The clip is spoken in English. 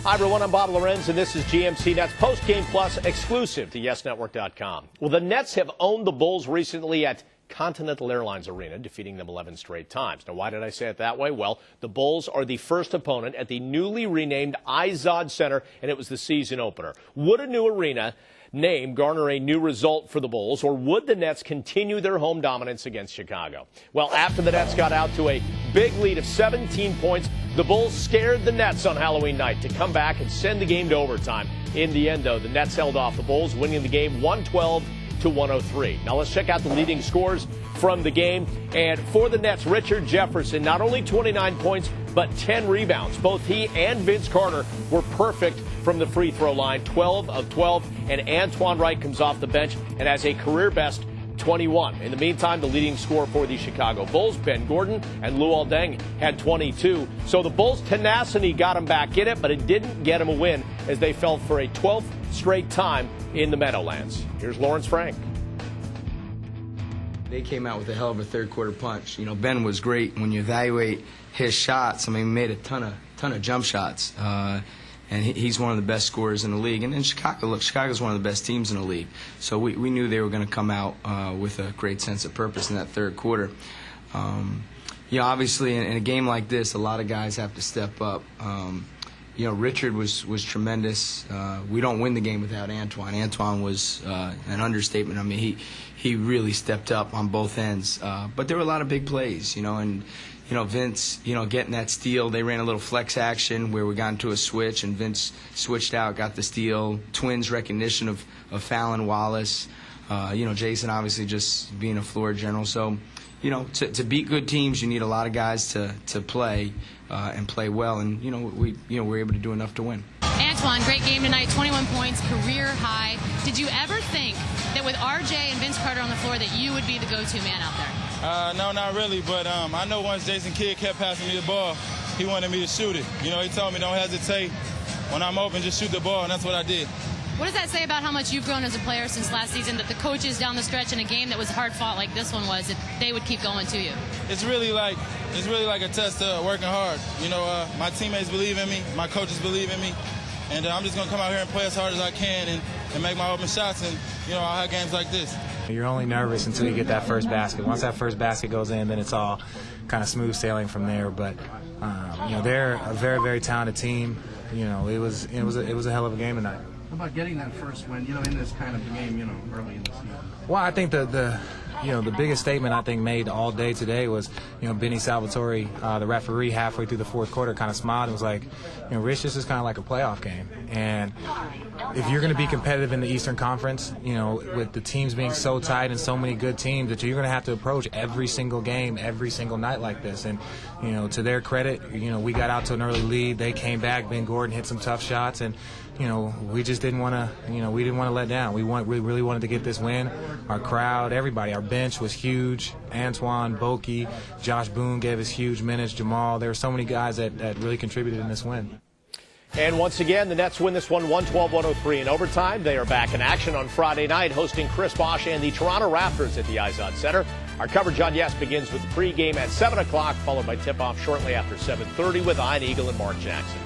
Hi, everyone. I'm Bob Lorenz, and this is GMC Nets Postgame Plus exclusive to YesNetwork.com. Well, the Nets have owned the Bulls recently at Continental Airlines Arena, defeating them 11 straight times. Now, why did I say it that way? Well, the Bulls are the first opponent at the newly renamed Izod Center, and it was the season opener. Would a new arena name garner a new result for the Bulls, or would the Nets continue their home dominance against Chicago? Well, after the Nets got out to a big lead of 17 points, the Bulls scared the Nets on Halloween night to come back and send the game to overtime. In the end, though, the Nets held off the Bulls, winning the game 112-103. Now let's check out the leading scores from the game. And for the Nets, Richard Jefferson, not only 29 points, but 10 rebounds. Both he and Vince Carter were perfect from the free throw line, 12 of 12. And Antoine Wright comes off the bench and has a career best 21. In the meantime, the leading scorer for the Chicago Bulls, Ben Gordon and Luol Deng, had 22. So the Bulls' tenacity got them back in it, but it didn't get them a win as they fell for a 12th straight time in the Meadowlands. Here's Lawrence Frank. They came out with a hell of a third-quarter punch. You know, Ben was great. When you evaluate his shots, I mean, he made a ton of jump shots. And he's one of the best scorers in the league. And in Chicago, look, Chicago's one of the best teams in the league. So we knew they were going to come out with a great sense of purpose in that third quarter. You know, obviously, in a game like this, a lot of guys have to step up. You know, Richard was tremendous. We don't win the game without Antoine. Antoine was an understatement. I mean, he really stepped up on both ends. But there were a lot of big plays, you know, and you know, Vince, you know, getting that steal. They ran a little flex action where we got into a switch, and Vince switched out, got the steal. Twins recognition of Fallon Wallace. You know, Jason obviously just being a floor general. So, you know, to beat good teams, you need a lot of guys to play and play well. And you know, we were able to do enough to win. Antoine, great game tonight, 21 points, career high. Did you ever think that with RJ and Vince Carter on the floor that you would be the go-to man out there? No, not really, but I know once Jason Kidd kept passing me the ball, he wanted me to shoot it. You know, he told me don't hesitate. When I'm open, just shoot the ball, and that's what I did. What does that say about how much you've grown as a player since last season, that the coaches down the stretch in a game that was hard-fought like this one was, that they would keep going to you? It's really like a test of working hard. You know, my teammates believe in me, my coaches believe in me, and I'm just going to come out here and play as hard as I can and make my open shots, and, you know, I'll have games like this. You're only nervous until you get that first basket. Once that first basket goes in, then it's all kind of smooth sailing from there. But you know, they're a very, very talented team. You know, it was a hell of a game tonight. How about getting that first win, you know, in this kind of game, you know, early in the season? Well, I think the biggest statement I think made all day today was, you know, Benny Salvatore, the referee, halfway through the fourth quarter kind of smiled and was like, you know, Rich, this is kind of like a playoff game. And if you're going to be competitive in the Eastern Conference, you know, with the teams being so tight and so many good teams, that you're going to have to approach every single game, every single night like this. And, you know, to their credit, you know, we got out to an early lead. They came back. Ben Gordon hit some tough shots. And, you know, we just didn't want to, you know, we didn't want to let down. We really wanted to get this win. Our crowd, everybody, our bench was huge. Antoine, Boki, Josh Boone gave us huge minutes, Jamal. There were so many guys that really contributed in this win. And once again, the Nets win this one 112-103 in overtime. They are back in action on Friday night, hosting Chris Bosh and the Toronto Raptors at the Izod Center. Our coverage on Yes begins with the pregame at 7 o'clock, followed by tip-off shortly after 7:30 with Ian Eagle and Mark Jackson.